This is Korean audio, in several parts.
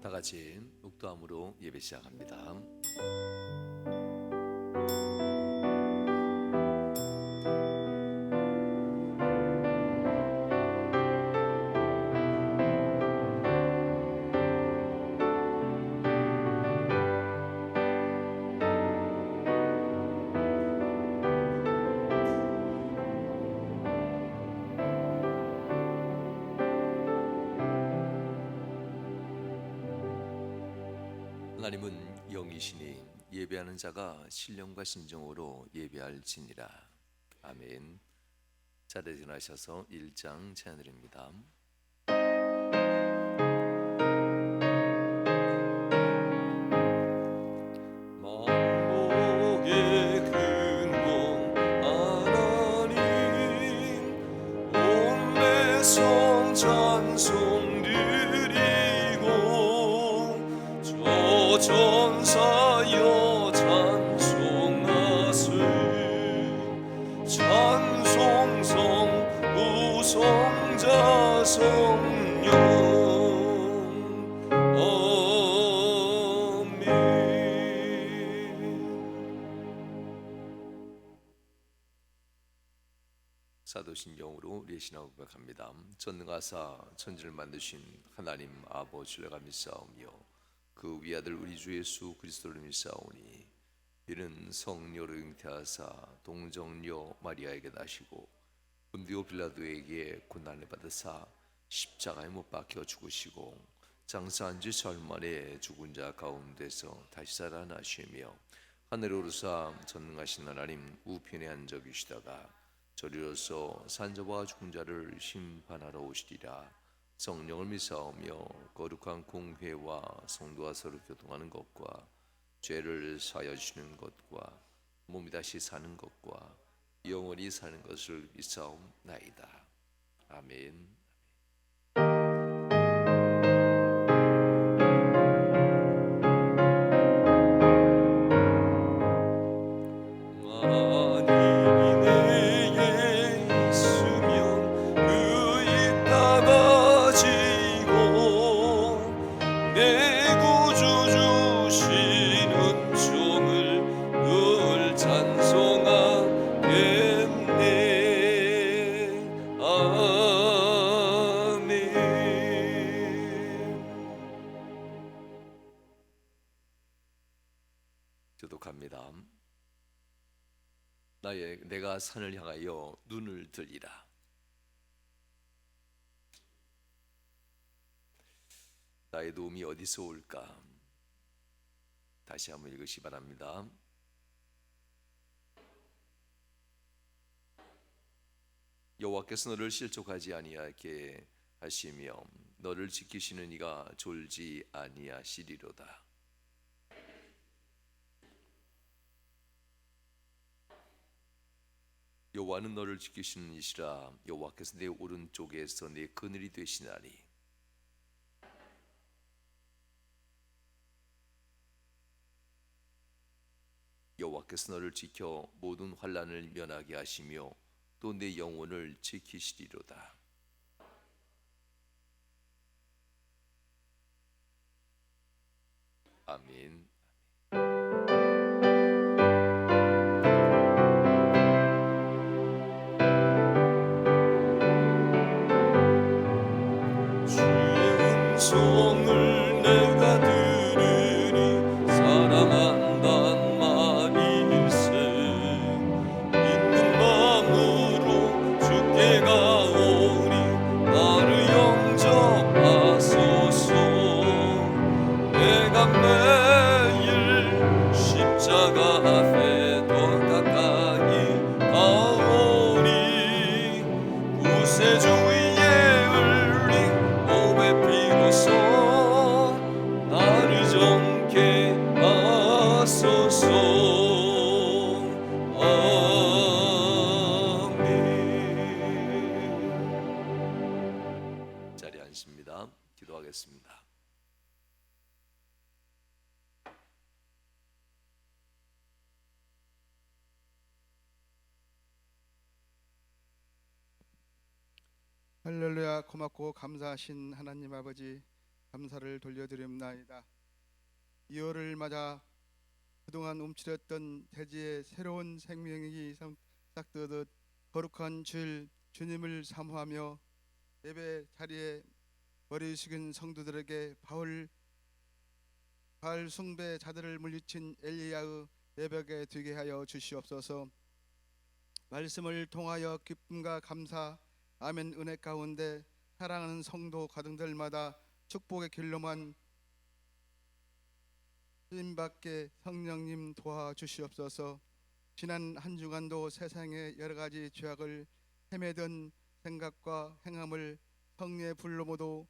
다 같이 묵도함으로 예배 시작합니다. 하나님은 영이시니 예배하는 자가 신령과 신정으로 예배할지니라. 아멘. 자리에 일어나셔서 1장 찬양드립니다. 만복의 근원 하나님, 온 내성 찬송 드리고 저 전사여 찬송하세. 찬송성 구성자 성령. 사도신경으로 예신하고 고백합니다. 전능하사 천지를 만드신 하나님 아버지를 감사하며 그 위아들 우리 주 예수 그리스도를 믿사오니 이는 성녀로 잉태하사 동정녀 마리아에게 나시고 본디오 빌라도에게 고난을 받으사 십자가에 못 박혀 죽으시고 장사한 지 사흘 만에 죽은 자 가운데서 다시 살아나시며 하늘에 오르사 전능하신 하나님 우편에 앉아 계시다가 저리로서 산자와 죽은 자를 심판하러 오시리라. 성령을 믿사오며 거룩한 공회와 성도와 서로 교통하는 것과 죄를 사하여 주시는 것과 몸이 다시 사는 것과 영원히 사는 것을 믿사옵나이다. 아멘. 교독합니다. 내가 산을 향하여 눈을 들리라. 나의 도움이 어디서 올까? 다시 한번 읽으시 바랍니다. 여호와께서 너를 실족하지 아니하게 하시며 너를 지키시는 이가 졸지 아니하시리로다. 여호와는 너를 지키시는 이시라. 여호와께서 내 오른쪽에서 내 그늘이 되시나니 여호와께서 너를 지켜 모든 환난을 면하게 하시며 또 내 영혼을 지키시리로다. 아멘. 성을 내가 들으니 사랑한단 말일세. 있는 마음으로 주께 가오니 나를 영접하소서. 내가 매일 십자가 앞에 더 가까이 가오니 구세주 나를 정케 하소서. 아멘. 자리에 앉습니다. 기도하겠습니다. 할렐루야. 고맙고 감사하신 하나님 아버지, 감사를 돌려드립나이다. 2월을 맞아 그동안 움츠렸던 대지의 새로운 생명이 싹트듯 거룩한 주일 주님을 사모하며 예배 자리에 머리 숙인 성도들에게 바알 숭배 자들을 물리친 엘리야의 예벽에 되게 하여 주시옵소서. 말씀을 통하여 기쁨과 감사 아멘 은혜 가운데 사랑하는 성도 가정들마다 축복의 길로만 쓰임받게 성령님 도와주시옵소서. 지난 한 주간도 세상의 여러 가지 죄악을 헤매던 생각과 행함을 성령의 불로 모두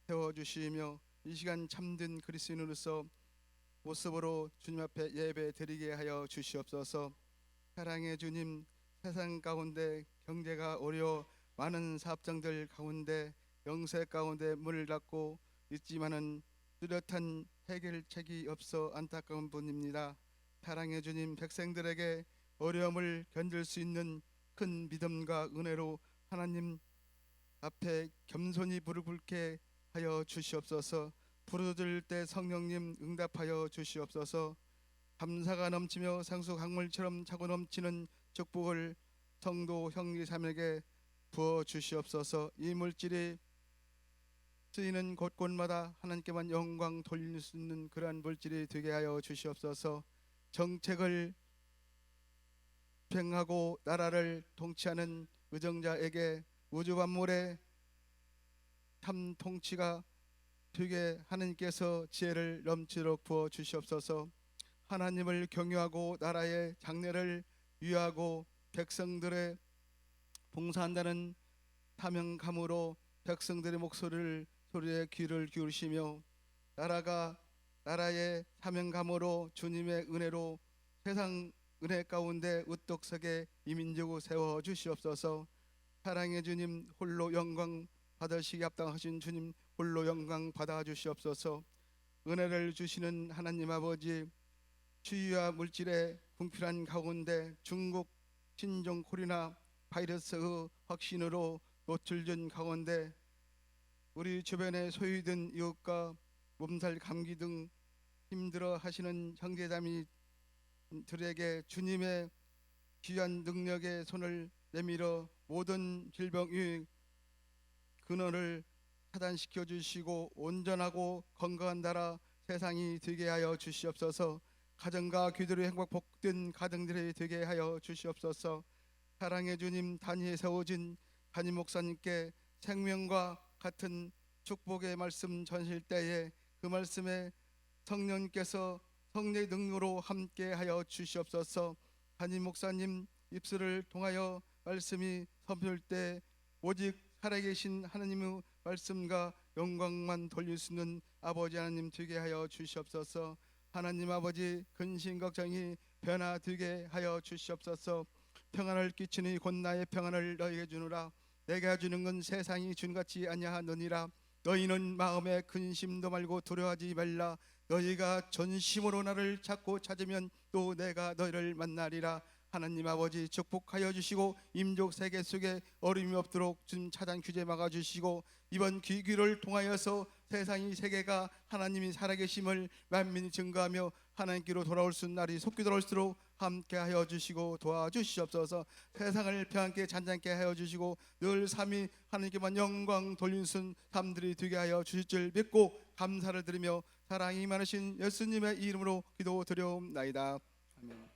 세워주시며 이 시간 참된 그리스도인으로서 모습으로 주님 앞에 예배 드리게 하여 주시옵소서. 사랑의 주님, 세상 가운데 경제가 어려워 많은 사업장들 가운데 영세 가운데 문을 닫고 있지만은 뚜렷한 해결책이 없어 안타까운 분입니다. 사랑의 주님, 백성들에게 어려움을 견딜 수 있는 큰 믿음과 은혜로 하나님 앞에 겸손히 무릎 꿇게 하여 주시옵소서. 부르짖을 때 성령님 응답하여 주시옵소서. 감사가 넘치며 상수 강물처럼 차고 넘치는 축복을 성도 형제 자매에게 부어 주시옵소서. 이 물질이 쓰이는 곳곳마다 하나님께만 영광 돌릴 수 있는 그러한 물질이 되게 하여 주시옵소서. 정책을 수행하고 나라를 통치하는 의정자에게 우주 만물의 참 통치가 되게 하나님께서 지혜를 넘치도록 부어 주시옵소서. 하나님을 경유하고 나라의 장래를 위하고 백성들의 봉사한다는 사명감으로 백성들의 소리에 귀를 기울이시며 나라의 사명감으로 주님의 은혜로 세상 은혜 가운데 우뚝 서게 이 민족을 세워 주시옵소서. 사랑의 주님, 홀로 영광 받으시기 합당하신 주님, 홀로 영광 받아 주시옵소서. 은혜를 주시는 하나님 아버지, 추위와 물질의 궁핍한 가운데 중국 신종 코로나 바이러스의 확신으로 노출된 가운데 우리 주변에 소외된 이웃과 몸살 감기 등 힘들어 하시는 형제자매들에게 주님의 귀한 능력의 손을 내밀어 모든 질병의 근원을 차단시켜 주시고 온전하고 건강한 나라 세상이 되게 하여 주시옵소서. 가정과 귀들의 행복 복된 가정들이 되게 하여 주시옵소서. 사랑의 주님, 단위에 세워진 담임 목사님께 생명과 같은 축복의 말씀 전실 때에 그 말씀에 성령께서 성령의 능력으로 함께 하여 주시옵소서. 담임 목사님 입술을 통하여 말씀이 선포될 때 오직 살아계신 하나님의 말씀과 영광만 돌릴 수 있는 아버지 하나님 되게 하여 주시옵소서. 하나님 아버지, 근심 걱정이 변화되게 하여 주시옵소서. 평안을 끼치니 곧 나의 평안을 너희에게 주노라. 내가 주는 건 세상이 주는 같이 아니하느니라. 너희는 마음에 근심도 말고 두려워하지 말라. 너희가 전심으로 나를 찾으면 또 내가 너희를 만나리라. 하나님 아버지, 축복하여 주시고 임족 세계 속에 어려움이 없도록 주님 차단 규제 막아주시고 이번 귀기를 통하여서 세상이 세계가 하나님이 살아계심을 만민이 증거하며 하나님께로 돌아올 수 있는 날이 속히 돌아올수록 함께하여 주시고 도와주시옵소서. 세상을 평안케 잔잔케 하여 주시고 늘 삶이 하나님께만 영광 돌리는 삶들이 되게 하여 주실 줄 믿고 감사를 드리며 사랑이 많으신 예수님의 이름으로 기도드려옵나이다. 아멘.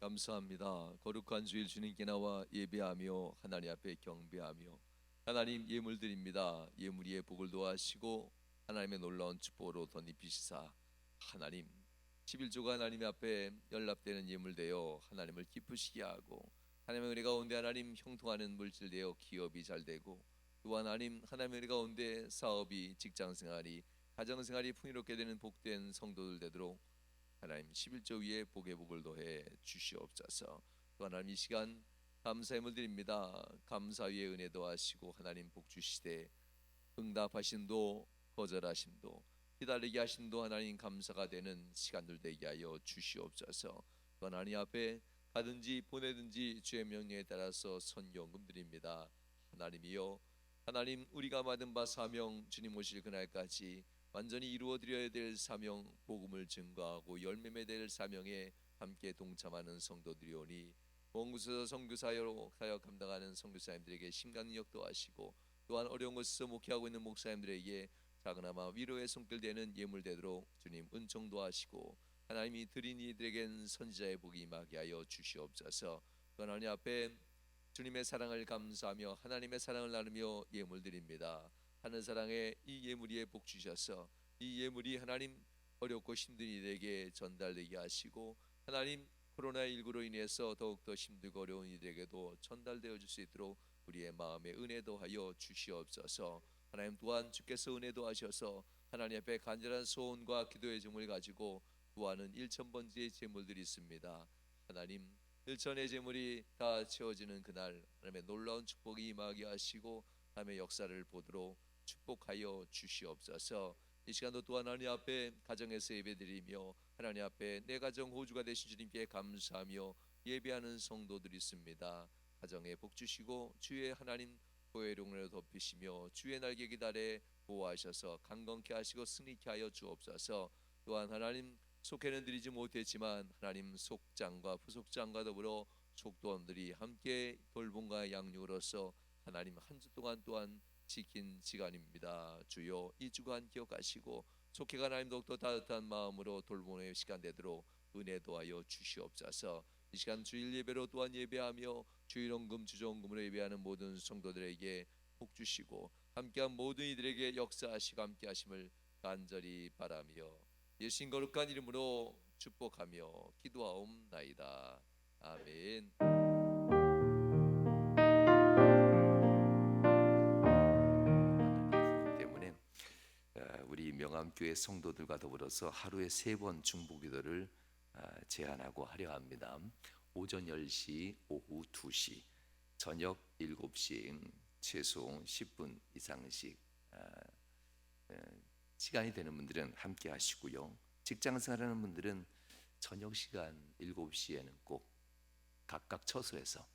감사합니다. 거룩한 주일 주님께 나와 예배하며 하나님 앞에 경배하며 하나님 예물 드립니다. 예물 위에 복을 도하시고 하나님의 놀라운 축복으로 덧입히시사 하나님 11조가 하나님 앞에 연락되는 예물 되어 하나님을 기쁘시게 하고 하나님의 은혜 가운데 하나님 형통하는 물질 되어 기업이 잘 되고 또한 하나님의 은혜 가운데 사업이 직장생활이 가정생활이 풍요롭게 되는 복된 성도들 되도록 하나님 11조 위에 복의 복을 더해 주시옵소서. 또 하나님 이 시간 감사의 물 드립니다. 감사 위에 은혜 더하시고 하나님 복 주시되 응답하심도 거절하심도 기다리게 하심도 하나님 감사가 되는 시간들 되게 하여 주시옵소서. 또 하나님 앞에 가든지 보내든지 주의 명령에 따라서 선경금 드립니다. 하나님이여 하나님 우리가 받은 바 사명 주님 오실 그날까지 완전히 이루어 드려야 될 사명 복음을 증거하고 열매 맺을 사명에 함께 동참하는 성도들이오니 먼 곳에서 선교사로 사역 감당하는 선교사님들에게 심강력도 하시고 또한 어려운 곳에서 목회하고 있는 목사님들에게 작은아마 위로의 손길 되는 예물 되도록 주님 은총도 하시고 하나님이 드린 이들에겐 선지자의 복이 임하게 하여 주시옵소서. 또 하나님 앞에 주님의 사랑을 감사하며 하나님의 사랑을 나누며 예물 드립니다. 하늘 사랑에 이 예물이 복 주셔서 이 예물이 하나님 어렵고 힘든 이들에게 전달되게 하시고 하나님 코로나19로 인해서 더욱더 힘들고 어려운 이들에게도 전달되어 줄 수 있도록 우리의 마음에 은혜도 하여 주시옵소서. 하나님 또한 주께서 은혜도 하셔서 하나님 앞에 간절한 소원과 기도의 제물 가지고 구하는 1,000번지의 제물들이 있습니다. 하나님 1천의 제물이 다 채워지는 그날 하나님의 놀라운 축복이 임하게 하시고 하나님의 역사를 보도록 축복하여 주시옵소서. 이 시간도 또한 하나님 앞에 가정에서 예배드리며 하나님 앞에 내 가정 호주가 되신 주님께 감사하며 예배하는 성도들이 있습니다. 가정에 복 주시고 주의 하나님 보혜롱을 덮이시며 주의 날개 기다려 보호하셔서 강건케 하시고 승리케 하여 주옵소서. 또한 하나님 속회는 드리지 못했지만 하나님 속장과 부속장과 더불어 속도원들이 함께 돌봄과 양육으로서 하나님 한 주 동안 또한 지킨 시간입니다. 주여 이 주간 기억하시고 속회가 하나님 더욱더 따뜻한 마음으로 돌봄의 시간 되도록 은혜 도하여 주시옵소서. 이 시간 주일 예배로 또한 예배하며 주일원금 주정금으로 예배하는 모든 성도들에게 복 주시고 함께한 모든 이들에게 역사하시고 함께하심을 간절히 바라며 예수님 거룩한 이름으로 축복하며 기도하옵나이다. 아멘. 때문에 우리 명암교회 성도들과 더불어서 하루에 3번 중보기도를 제안하고 하려 합니다. 오전 10시, 오후 2시, 저녁 7시 최소 10분 이상씩 시간이 되는 분들은 함께 하시고요. 직장생활하는 분들은 저녁 시간 7시에는 꼭 각각 처소에서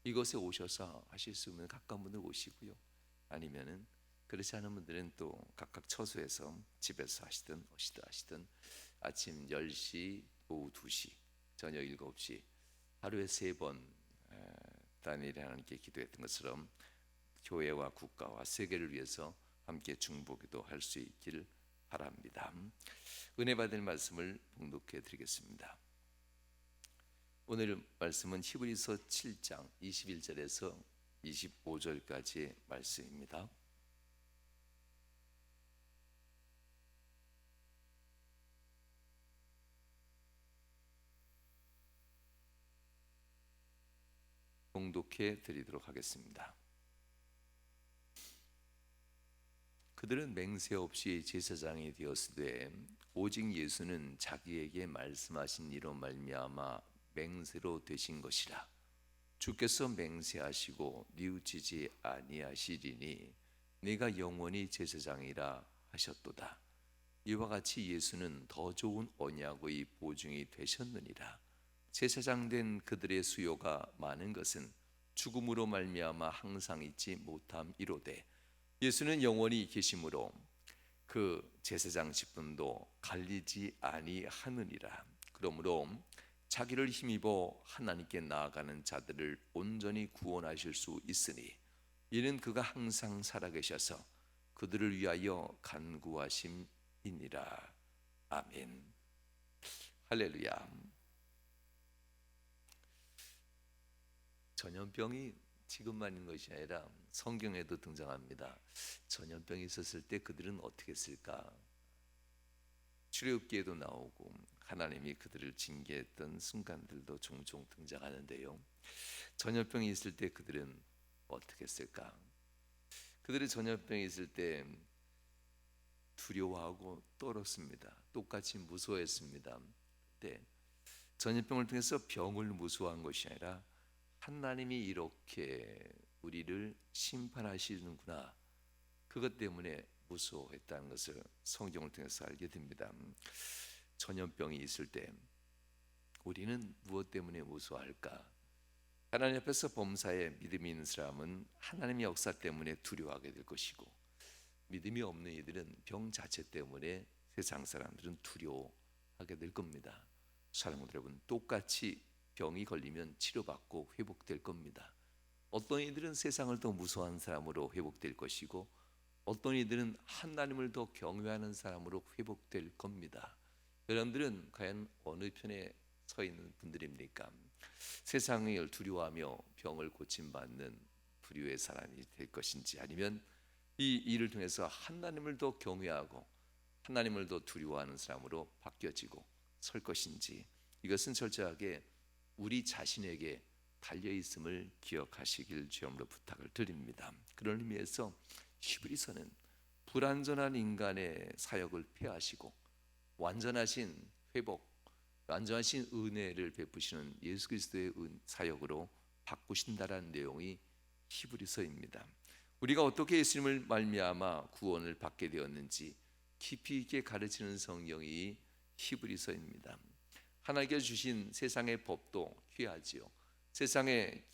이곳에 오셔서 하실 수 있는 가까운 분들 오시고요. 아니면은 그렇지 않은 분들은 또 각각 처소에서 집에서 하시든 어디서 하시든 아침 10시, 오후 2시, 저녁 7시 하루에 3번 다니엘이 하나님께 기도했던 것처럼 교회와 국가와 세계를 위해서 함께 중보기도 할 수 있기를 바랍니다. 은혜 받을 말씀을 봉독해 드리겠습니다. 오늘 말씀은 히브리서 7장 21절에서 25절까지의 말씀입니다. 봉독해 드리도록 하겠습니다. 그들은 맹세 없이 제사장이 되었으되 오직 예수는 자기에게 말씀하신 이로 말미암아 맹세로 되신 것이라. 주께서 맹세하시고 뉘우치지 아니하시리니 네가 영원히 제사장이라 하셨도다. 이와 같이 예수는 더 좋은 언약의 보증이 되셨느니라. 제사장 된 그들의 수요가 많은 것은 죽음으로 말미암아 항상 잊지 못함이로되 예수는 영원히 계심으로 그 제사장 직분도 갈리지 아니하느니라. 그러므로 자기를 힘입어 하나님께 나아가는 자들을 온전히 구원하실 수 있으니 이는 그가 항상 살아계셔서 그들을 위하여 간구하심이니라. 아멘. 할렐루야. 전염병이 지금만 있는 것이 아니라 성경에도 등장합니다. 전염병이 있었을 때 그들은 어떻게 했을까? 출애굽기에도 나오고 하나님이 그들을 징계했던 순간들도 종종 등장하는데요. 전염병이 있을 때 그들은 어떻게 했을까? 그들의 전염병이 있을 때 두려워하고 떨었습니다. 똑같이 무서워했습니다. 근데 전염병을 통해서 병을 무서워한 것이 아니라 하나님이 이렇게 우리를 심판하시는구나, 그것 때문에 무서워했다는 것을 성경을 통해서 알게 됩니다. 전염병이 있을 때 우리는 무엇 때문에 무서워할까? 하나님 앞에서 범사에 믿음이 있는 사람은 하나님의 역사 때문에 두려워하게 될 것이고, 믿음이 없는 이들은 병 자체 때문에 세상 사람들은 두려워하게 될 겁니다. 사랑하는 여러분, 똑같이 병이 걸리면 치료받고 회복될 겁니다. 어떤 이들은 세상을 더 무서워하는 사람으로 회복될 것이고, 어떤 이들은 하나님을 더 경외하는 사람으로 회복될 겁니다. 여러분들은 과연 어느 편에 서 있는 분들입니까? 세상을 두려워하며 병을 고침받는 부류의 사람이 될 것인지, 아니면 이 일을 통해서 하나님을 더 경외하고 하나님을 더 두려워하는 사람으로 바뀌어지고 설 것인지, 이것은 철저하게 우리 자신에게 달려있음을 기억하시길 주님으로 부탁을 드립니다. 그런 의미에서 히브리서는 불완전한 인간의 사역을 폐하시고 완전하신 회복, 완전하신 은혜를 베푸시는 예수 그리스도의 사역으로 바꾸신다라는 내용이 히브리서입니다. 우리가 어떻게 예수님을 말미암아 구원을 받게 되었는지 깊이 있게 가르치는 성경이 히브리서입니다. 하나님께 주신 세상의 법도 귀하지요. 세상의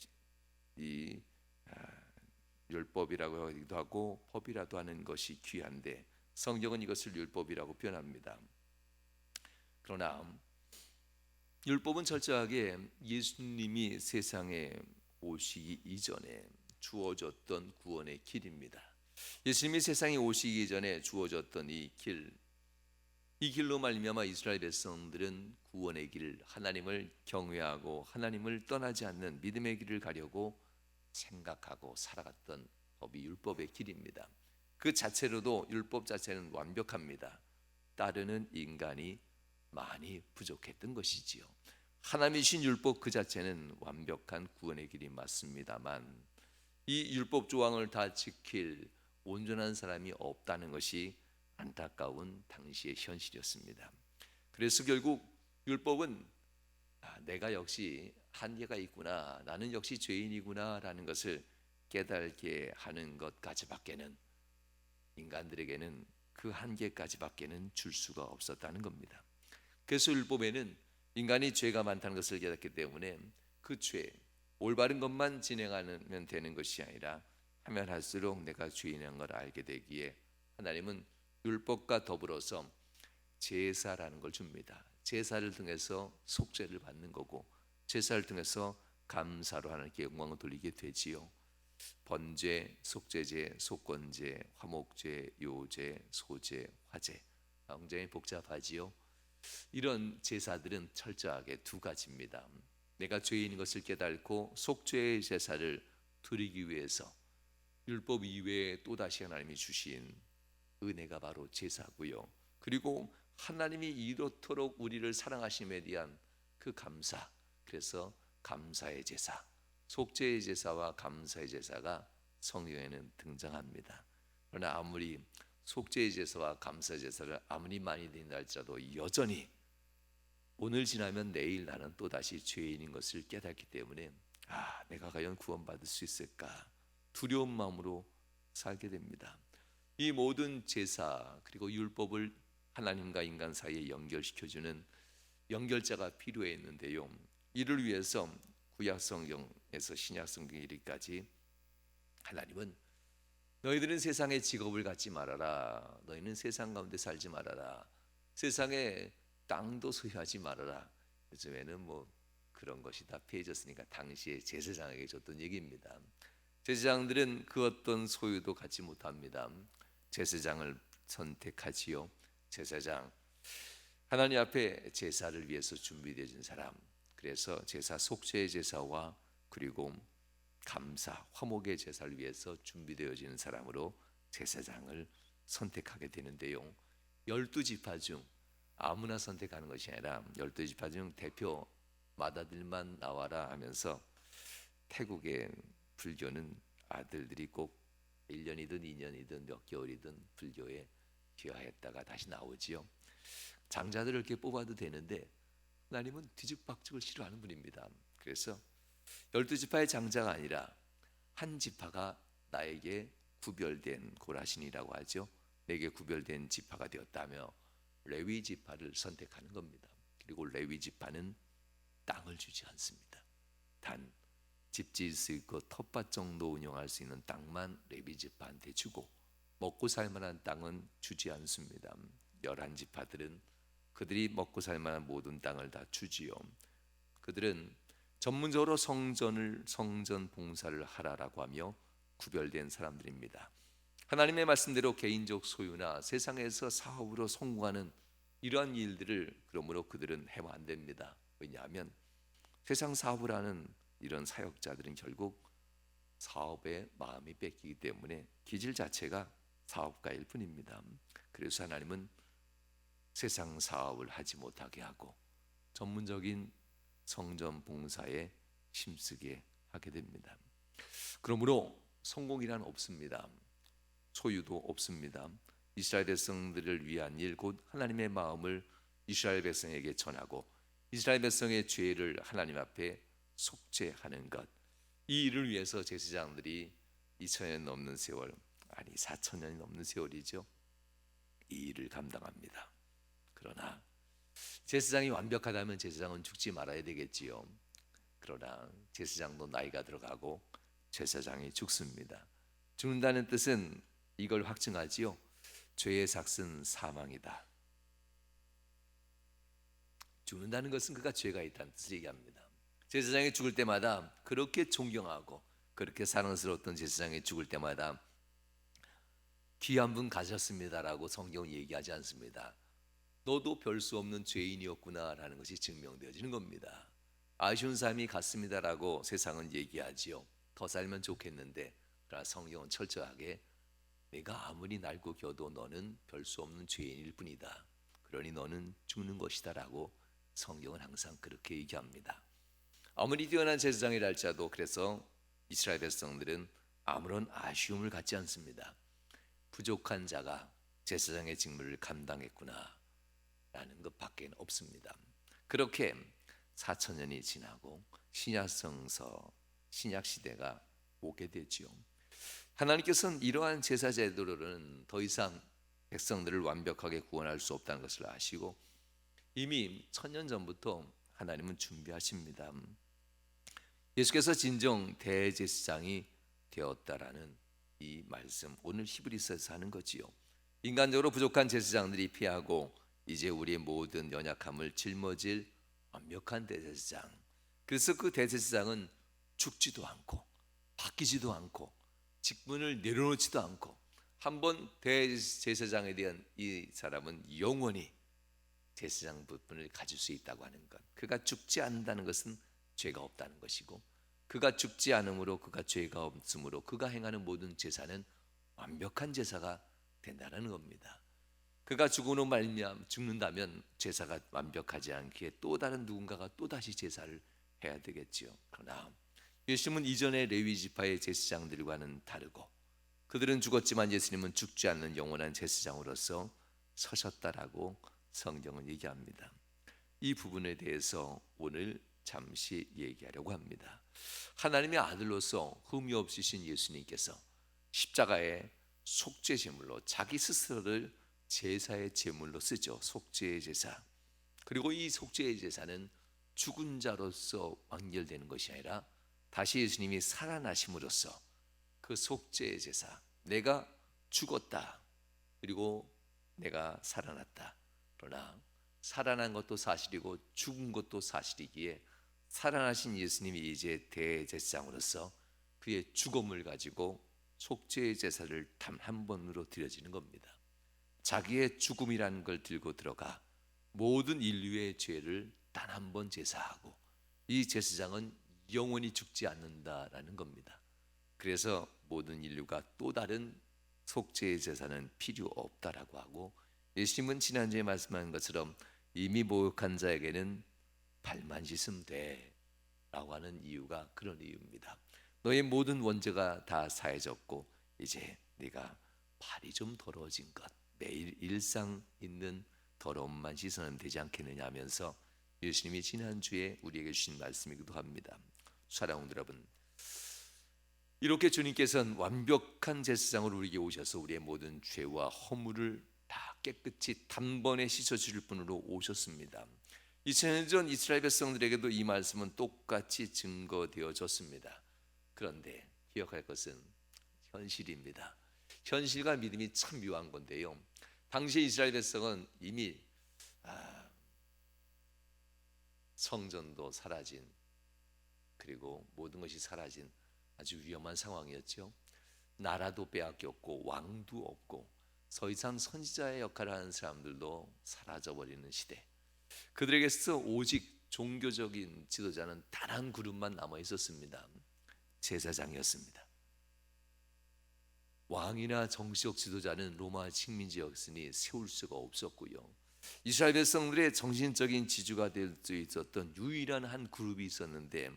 이 율법이라고 하기도 하고 법이라도 하는 것이 귀한데, 성경은 이것을 율법이라고 표현합니다. 그러나 율법은 철저하게 예수님이 세상에 오시기 이전에 주어졌던 구원의 길입니다. 예수님이 세상에 오시기 이전에 주어졌던 이 길로 말미암아 이스라엘 백성들은 구원의 길, 하나님을 경외하고 하나님을 떠나지 않는 믿음의 길을 가려고 생각하고 살아갔던 법이 율법의 길입니다. 그 자체로도 율법 자체는 완벽합니다. 따르는 인간이 많이 부족했던 것이지요. 하나님이신 율법 그 자체는 완벽한 구원의 길이 맞습니다만, 이 율법 조항을 다 지킬 온전한 사람이 없다는 것이 안타까운 당시의 현실이었습니다. 그래서 결국 율법은 내가 역시 한계가 있구나, 나는 역시 죄인이구나 라는 것을 깨닫게 하는 것까지밖에는, 인간들에게는 그 한계까지밖에는 줄 수가 없었다는 겁니다. 그래서 율법에는 인간이 죄가 많다는 것을 깨닫기 때문에 그 죄, 올바른 것만 진행하면 되는 것이 아니라 하면 할수록 내가 죄인인 걸 알게 되기에 하나님은 율법과 더불어서 제사라는 걸 줍니다. 제사를 통해서 속죄를 받는 거고, 제사를 통해서 감사로 하나님께 영광을 돌리게 되지요. 번제, 속죄제, 속건제, 화목제, 요제, 소제, 화제, 굉장히 복잡하지요. 이런 제사들은 철저하게 두 가지입니다. 내가 죄인인 것을 깨닫고 속죄의 제사를 드리기 위해서 율법 이외에 또다시 하나님이 주신 은혜가 바로 제사고요. 그리고 하나님이 이렇도록 우리를 사랑하심에 대한 그 감사, 그래서 감사의 제사, 속죄의 제사와 감사의 제사가 성경에는 등장합니다. 그러나 아무리 속죄의 제사와 감사의 제사를 아무리 많이 드린다 할지라도 여전히 오늘 지나면 내일 나는 또다시 죄인인 것을 깨닫기 때문에 내가 과연 구원받을 수 있을까 두려운 마음으로 살게 됩니다. 이 모든 제사 그리고 율법을 하나님과 인간 사이에 연결시켜주는 연결자가 필요했는데요. 이를 위해서 구약 성경에서 신약 성경에 이르기까지 하나님은 너희들은 세상의 직업을 갖지 말아라, 너희는 세상 가운데 살지 말아라, 세상에 땅도 소유하지 말아라. 요즘에는 뭐 그런 것이 다 폐해졌으니까 당시에 제사장에게 줬던 얘기입니다. 제사장들은 그 어떤 소유도 갖지 못합니다. 제사장을 선택하지요. 제사장, 하나님 앞에 제사를 위해서 준비되어진 사람. 그래서 제사 속죄의 제사와 그리고 감사, 화목의 제사를 위해서 준비되어지는 사람으로 제사장을 선택하게 되는데요. 12지파 중 아무나 선택하는 것이 아니라 12지파 중 대표 맏아들만 나와라 하면서 태국의 불교는 아들들이 꼭 1년이든 2년이든 몇 개월이든 불교에 귀화했다가 다시 나오지요. 장자들을 이렇게 뽑아도 되는데 하나님은 뒤죽박죽을 싫어하는 분입니다. 그래서 12지파의 장자가 아니라 한 지파가 나에게 구별된 고라신이라고 하죠. 내게 구별된 지파가 되었다며 레위 지파를 선택하는 겁니다. 그리고 레위 지파는 땅을 주지 않습니다. 단 집 지을 수 있고 텃밭 정도 운영할 수 있는 땅만 레위 지파한테 주고 먹고 살 만한 땅은 주지 않습니다. 11지파들은 그들이 먹고 살 만한 모든 땅을 다 주지요. 그들은 전문적으로 성전 봉사를 하라라고 하며 구별된 사람들입니다. 하나님의 말씀대로 개인적 소유나 세상에서 사업으로 성공하는 이러한 일들을 그러므로 그들은 해면 안 됩니다. 왜냐하면 세상 사업을 하는 이런 사역자들은 결국 사업에 마음이 뺏기기 때문에 기질 자체가 사업가일 뿐입니다. 그래서 하나님은 세상 사업을 하지 못하게 하고 전문적인 성전 봉사에 힘쓰게 하게 됩니다. 그러므로 성공이란 없습니다. 소유도 없습니다. 이스라엘 백성들을 위한 일, 곧 하나님의 마음을 이스라엘 백성에게 전하고 이스라엘 백성의 죄를 하나님 앞에 속죄하는 것, 이 일을 위해서 제사장들이 2000년 넘는 세월, 아니 4000년이 넘는 세월이죠, 이 일을 감당합니다. 그러나 제사장이 완벽하다면 제사장은 죽지 말아야 되겠지요. 그러나 제사장도 나이가 들어가고 제사장이 죽습니다. 죽는다는 뜻은 이걸 확증하지요. 죄의 삭은 사망이다. 죽는다는 것은 그가 죄가 있다는 뜻을 얘기합니다. 제사장이 죽을 때마다 그렇게 존경하고 그렇게 사랑스러웠던 제사장이 죽을 때마다 귀한 분 가셨습니다라고 성경은 얘기하지 않습니다. 너도 별 수 없는 죄인이었구나라는 것이 증명되어지는 겁니다. 아쉬운 삶이 갔습니다라고 세상은 얘기하지요. 더 살면 좋겠는데, 그러나 성경은 철저하게 내가 아무리 날고 겨도 너는 별 수 없는 죄인일 뿐이다. 그러니 너는 죽는 것이다라고 성경은 항상 그렇게 얘기합니다. 아무리 뛰어난 제사장이라 할지라도 그래서 이스라엘 백성들은 아무런 아쉬움을 갖지 않습니다. 부족한 자가 제사장의 직무를 감당했구나 라는 것밖에 없습니다. 그렇게 4000년이 지나고 신약 시대가 오게 되지요. 하나님께서는 이러한 제사 제도로는 더 이상 백성들을 완벽하게 구원할 수 없다는 것을 아시고 이미 1000년 전부터 하나님은 준비하십니다. 예수께서 진정 대제사장이 되었다라는 이 말씀, 오늘 히브리서에서 하는 거지요. 인간적으로 부족한 제사장들이 피하고 이제 우리의 모든 연약함을 짊어질 완벽한 대제사장. 그래서 그 대제사장은 죽지도 않고 바뀌지도 않고 직분을 내려놓지도 않고 한번 대제사장에 대한 이 사람은 영원히 제사장 부분을 가질 수 있다고 하는 것. 그가 죽지 않는다는 것은 죄가 없다는 것이고, 그가 죽지 않으므로, 그가 죄가 없으므로 그가 행하는 모든 제사는 완벽한 제사가 된다는 겁니다. 그가 죽는다면 제사가 완벽하지 않기에 또 다른 누군가가 또 다시 제사를 해야 되겠지요. 그러나 예수님은 이전의 레위 지파의 제사장들과는 다르고 그들은 죽었지만 예수님은 죽지 않는 영원한 제사장으로서 서셨다라고 성경은 얘기합니다. 이 부분에 대해서 오늘 잠시 얘기하려고 합니다. 하나님의 아들로서 흠이 없으신 예수님께서 십자가의 속죄 제물로 자기 스스로를 제사의 제물로 쓰죠. 속죄의 제사. 그리고 이 속죄의 제사는 죽은 자로서 완결되는 것이 아니라 다시 예수님이 살아나심으로써 그 속죄의 제사, 내가 죽었다 그리고 내가 살아났다. 그러나 살아난 것도 사실이고 죽은 것도 사실이기에 살아나신 예수님이 이제 대제사장으로서 그의 죽음을 가지고 속죄의 제사를 단 한 번으로 드려지는 겁니다. 자기의 죽음이라는 걸 들고 들어가 모든 인류의 죄를 단 한 번 제사하고 이 제사장은 영원히 죽지 않는다라는 겁니다. 그래서 모든 인류가 또 다른 속죄의 제사는 필요 없다라고 하고, 예수님은 지난주에 말씀한 것처럼 이미 목욕한 자에게는 발만 씻으면 돼 라고 하는 이유가 그런 이유입니다. 너의 모든 원죄가 다 사해졌고 이제 네가 발이 좀 더러워진 것, 매일 일상 있는 더러움만 씻으면 되지 않겠느냐 하면서 예수님이 지난주에 우리에게 주신 말씀이기도 합니다. 사랑하는 여러분, 이렇게 주님께서는 완벽한 제사장으로 우리에게 오셔서 우리의 모든 죄와 허물을 다 깨끗이 단번에 씻어주실 분으로 오셨습니다. 2000년 전 이스라엘 백성들에게도 이 말씀은 똑같이 증거되어졌습니다. 그런데 기억할 것은 현실입니다. 현실과 믿음이 참 묘한 건데요, 당시 이스라엘 백성은 이미 성전도 사라진, 그리고 모든 것이 사라진 아주 위험한 상황이었죠. 나라도 빼앗겼고 왕도 없고 더 이상 선지자의 역할을 하는 사람들도 사라져버리는 시대. 그들에게서 오직 종교적인 지도자는 단 한 그룹만 남아 있었습니다. 제사장이었습니다. 왕이나 정치적 지도자는 로마 식민지였으니 세울 수가 없었고요. 이스라엘 백성들의 정신적인 지주가 될 수 있었던 유일한 한 그룹이 있었는데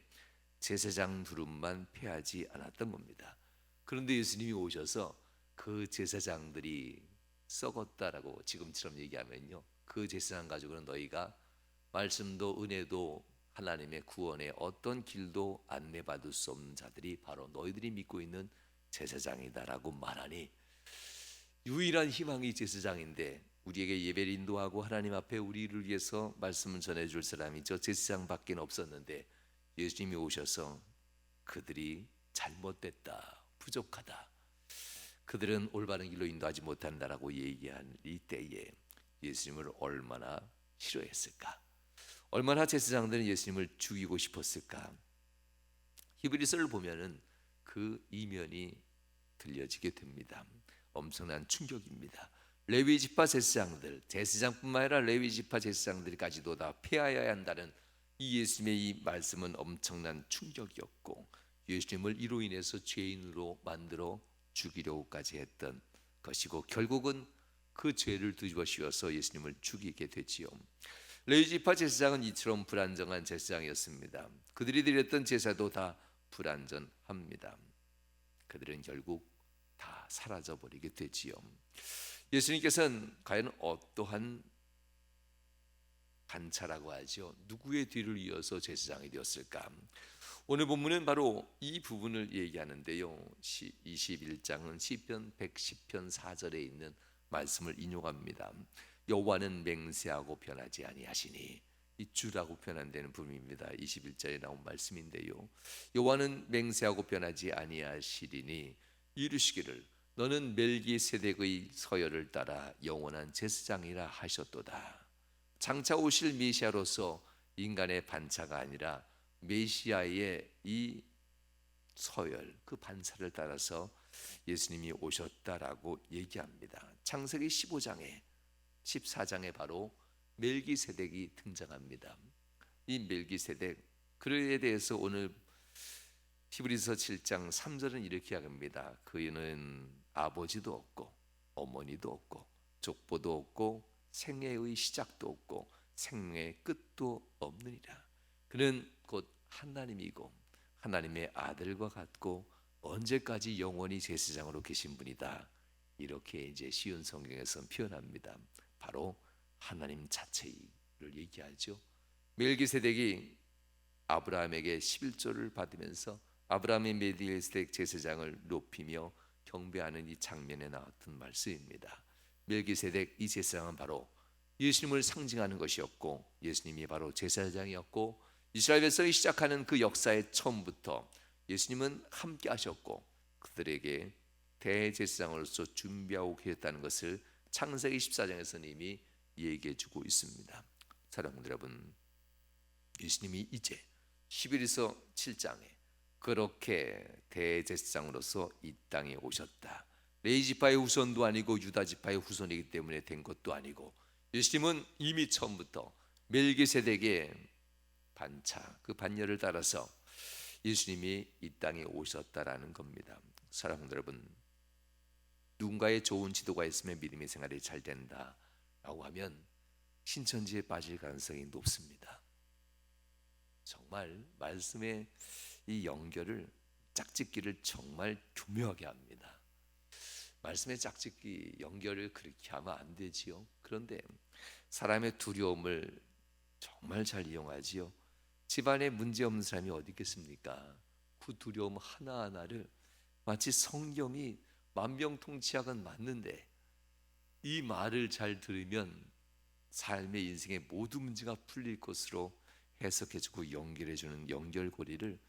제사장 두룹만 패하지 않았던 겁니다. 그런데 예수님이 오셔서 그 제사장들이 썩었다라고 지금처럼 얘기하면요, 그 제사장 가지고는 너희가 말씀도 은혜도 하나님의 구원의 어떤 길도 안내받을 수 없는 자들이 바로 너희들이 믿고 있는 제사장이다라고 말하니, 유일한 희망이 제사장인데 우리에게 예배를 인도하고 하나님 앞에 우리를 위해서 말씀을 전해줄 사람이 저 제사장밖에 없었는데 예수님이 오셔서 그들이 잘못됐다, 부족하다, 그들은 올바른 길로 인도하지 못한다라고 얘기한 이때에 예수님을 얼마나 싫어했을까, 얼마나 제사장들은 예수님을 죽이고 싶었을까. 히브리서를 보면은 그 이면이 들려지게 됩니다. 엄청난 충격입니다. 레위 지파 제사장들, 제사장뿐만 아니라 레위 지파 제사장들까지도 다 폐하여야 한다는 이 예수님의 이 말씀은 엄청난 충격이었고, 예수님을 이로 인해서 죄인으로 만들어 죽이려고까지 했던 것이고, 결국은 그 죄를 뒤집어 씌워서 예수님을 죽이게 되지요. 레위 지파 제사장은 이처럼 불안정한 제사장이었습니다. 그들이 드렸던 제사도 다 불안전합니다. 그들은 결국 다 사라져 버리게 되지요. 예수님께서는 과연 어떠한 반차라고 하죠, 누구의 뒤를 이어서 제사장이 되었을까? 오늘 본문은 바로 이 부분을 얘기하는데요, 21장은 시편 110편 4절에 있는 말씀을 인용합니다. 여호와는 맹세하고 변하지 아니하시니, 이 주라고 표현되는 부분입니다. 21절에 나온 말씀인데요, 여호와는 맹세하고 변하지 아니하시리니 이르시기를 너는 멜기세덱의 서열을 따라 영원한 제사장이라 하셨도다. 장차 오실 메시아로서 인간의 반차가 아니라 메시아의 이 서열, 그 반차를 따라서 예수님이 오셨다라고 얘기합니다. 창세기 15장에 14장에 바로 멜기세덱이 등장합니다. 이 멜기세덱, 그에 대해서 오늘 히브리서 7장 3절은 이렇게 이야기합니다. 그는 아버지도 없고 어머니도 없고 족보도 없고 생애의 시작도 없고 생명의 끝도 없느니라. 그는 곧 하나님이고 하나님의 아들과 같고 언제까지 영원히 제사장으로 계신 분이다. 이렇게 이제 쉬운 성경에서 표현합니다. 바로 하나님 자체를 얘기하죠. 멜기세덱이 아브라함에게 11조를 받으면서 아브라함의 멜기세덱 제사장을 높이며 경배하는 이 장면에 나왔던 말씀입니다. 멜기세덱 이 제사장은 바로 예수님을 상징하는 것이었고, 예수님이 바로 제사장이었고, 이스라엘 백성이 시작하는 그 역사의 처음부터 예수님은 함께 하셨고 그들에게 대제사장으로서 준비하고 계셨다는 것을 창세기 14장에서는 이미 얘기해 주고 있습니다. 사랑하는 여러분, 예수님이 이제 11서 7장에 그렇게 대제사장으로서 이 땅에 오셨다. 레위 지파의 후손도 아니고 유다 지파의 후손이기 때문에 된 것도 아니고, 예수님은 이미 처음부터 멜기세덱의 반차, 그 반열을 따라서 예수님이 이 땅에 오셨다라는 겁니다. 사랑하는 여러분, 누군가의 좋은 지도가 있으면 믿음의 생활이 잘 된다라고 하면 신천지에 빠질 가능성이 높습니다. 정말 말씀의 이 연결을, 짝짓기를 정말 교묘하게 합니다. 말씀의 짝짓기 연결을 그렇게 하면 안 되지요. 그런데 사람의 두려움을 정말 잘 이용하지요. 집안에 문제 없는 사람이 어디 있겠습니까? 그 두려움 하나하나를 마치 성경이 만병통치약은 맞는데 이 말을 잘 들으면 삶의 인생의 모든 문제가 풀릴 것으로 해석해주고 연결해주는 연결고리를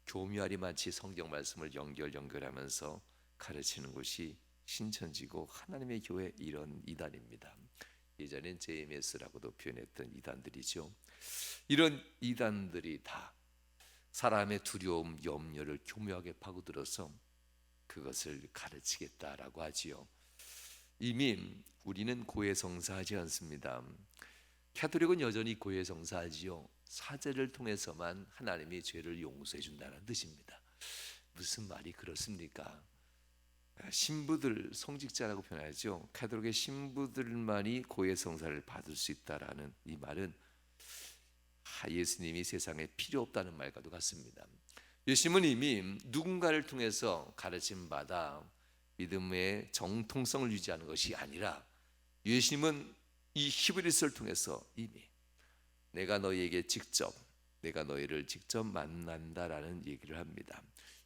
교묘하리 마치 성경 말씀을 연결하면서 가르치는 것이 신천지고 하나님의 교회 이런 이단입니다. 예전엔 JMS라고도 표현했던 이단들이죠. 이런 이단들이 다 사람의 두려움, 염려를 교묘하게 파고들어서 그것을 가르치겠다라고 하지요. 이미 우리는 고해성사하지 않습니다. 가톨릭은 여전히 고해성사하지요. 사제를 통해서만 하나님이 죄를 용서해 준다는 뜻입니다. 무슨 말이 그렇습니까? 신부들, 성직자라고 표현하죠. 가톨릭의 신부들만이 고해성사를 받을 수 있다라는 이 말은 예수님이 세상에 필요 없다는 말과도 같습니다. 예수님은 이미 누군가를 통해서 가르침 받아 믿음의 정통성을 유지하는 것이 아니라 예수님은 이 히브리서를 통해서 이미 내가 너희를 직접 만난다라는 얘기를 합니다.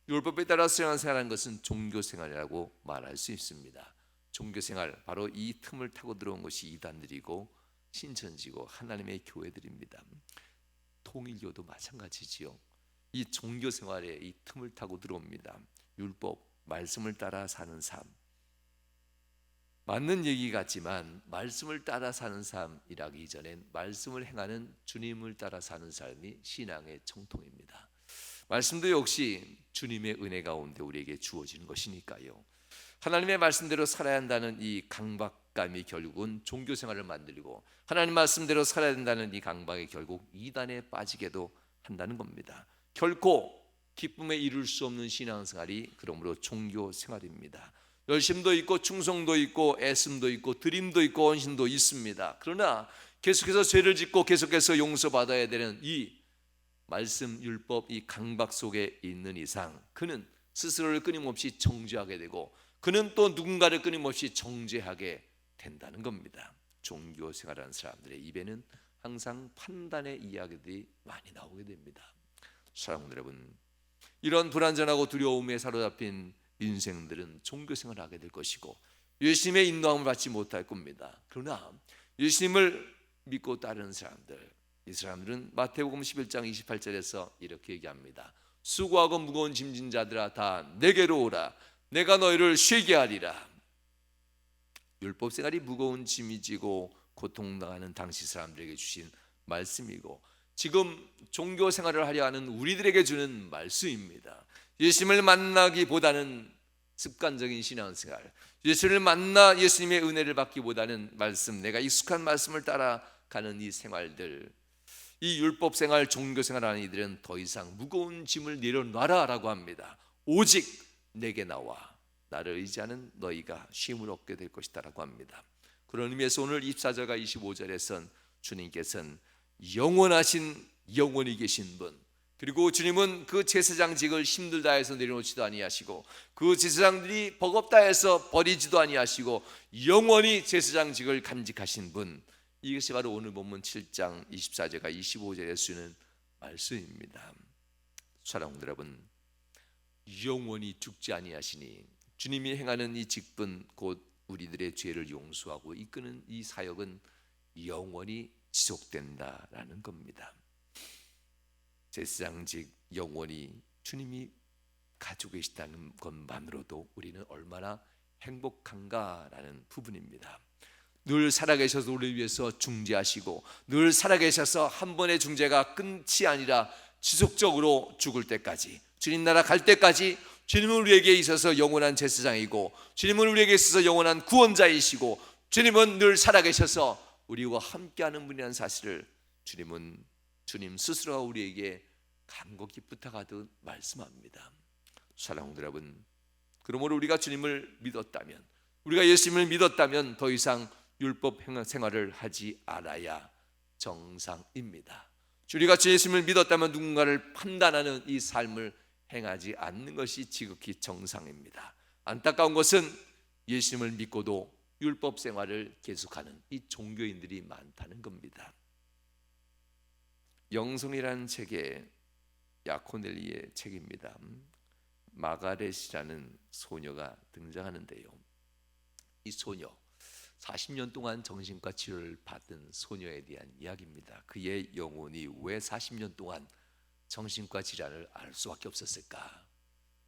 율법에 따라 생활하는 것은 종교생활이라고 말할 수 있습니다. 종교생활, 바로 이 틈을 타고 들어온 것이 이단들이고 신천지고 하나님의 교회들입니다. 통일교도 마찬가지지요. 이 종교생활에 이 틈을 타고 들어옵니다. 율법, 말씀을 따라 사는 삶, 맞는 얘기 같지만 말씀을 따라 사는 삶이라기 이전엔 말씀을 행하는 주님을 따라 사는 삶이 신앙의 정통입니다. 말씀도 역시 주님의 은혜 가운데 우리에게 주어지는 것이니까요. 하나님의 말씀대로 살아야 한다는 이 강박감이 결국은 종교생활을 만들고 하나님 말씀대로 살아야 된다는 이 강박이 결국 이단에 빠지게도 한다는 겁니다. 결코 기쁨에 이룰 수 없는 신앙생활이 그러므로 종교생활입니다. 열심도 있고 충성도 있고 애씀도 있고 드림도 있고 헌신도 있습니다. 그러나 계속해서 죄를 짓고 계속해서 용서받아야 되는 이 말씀, 율법, 이 강박 속에 있는 이상 그는 스스로를 끊임없이 정죄하게 되고 그는 또 누군가를 끊임없이 정죄하게 된다는 겁니다. 종교생활하는 사람들의 입에는 항상 판단의 이야기들이 많이 나오게 됩니다. 사랑하는 여러분, 이런 불안전하고 두려움에 사로잡힌 인생들은 종교생활을 하게 될 것이고 예수님의 인도함을 받지 못할 겁니다. 그러나 예수님을 믿고 따르는 사람들, 이 사람들은 마태복음 11장 28절에서 이렇게 얘기합니다. 수고하고 무거운 짐진 자들아 다 내게로 오라. 내가 너희를 쉬게 하리라. 율법생활이 무거운 짐이 지고 고통당하는 당시 사람들에게 주신 말씀이고 지금 종교생활을 하려 하는 우리들에게 주는 말씀입니다. 예수님을 만나기보다는 습관적인 신앙생활, 예수님을 만나 예수님의 은혜를 받기보다는 말씀, 내가 익숙한 말씀을 따라가는 이 생활들, 이 율법생활, 종교생활하는 이들은 더 이상 무거운 짐을 내려놔라 라고 합니다. 오직 내게 나와 나를 의지하는 너희가 쉼을 얻게 될 것이다 라고 합니다. 그런 의미에서 오늘 24절과 25절에선 주님께서는 영원히 계신 분, 그리고 주님은 그 제사장직을 힘들다 해서 내려놓지도 아니하시고 그 제사장들이 버겁다 해서 버리지도 아니하시고 영원히 제사장직을 간직하신 분, 이것이 바로 오늘 본문 7장 24절과 25절에 쓰는 말씀입니다. 사랑하는 여러분, 영원히 죽지 아니하시니 주님이 행하는 이 직분, 곧 우리들의 죄를 용서하고 이끄는 이 사역은 영원히 지속된다라는 겁니다. 제사장직 영원히 주님이 가지고 계시다는 것만으로도 우리는 얼마나 행복한가라는 부분입니다. 늘 살아계셔서 우리를 위해서 중재하시고 늘 살아계셔서 한 번의 중재가 끝이 아니라 지속적으로 죽을 때까지, 주님 나라 갈 때까지 주님은 우리에게 있어서 영원한 제사장이고 주님은 우리에게 있어서 영원한 구원자이시고 주님은 늘 살아계셔서 우리와 함께하는 분이라는 사실을 주님 스스로가 우리에게 간곡히 부탁하듯 말씀합니다. 사랑하는 여러분, 그러므로 우리가 주님을 믿었다면, 우리가 예수님을 믿었다면 더 이상 율법 생활을 하지 않아야 정상입니다. 우리가 주 예수님을 믿었다면 누군가를 판단하는 이 삶을 행하지 않는 것이 지극히 정상입니다. 안타까운 것은 예수님을 믿고도 율법 생활을 계속하는 이 종교인들이 많다는 겁니다. 영성이라는 책에 야코넬리의 책입니다. 마가렛이라는 소녀가 등장하는데요. 이 소녀 40년 동안 정신과 치료를 받은 소녀에 대한 이야기입니다. 그의 영혼이 왜 40년 동안 정신과 질환을 앓을 수밖에 없었을까?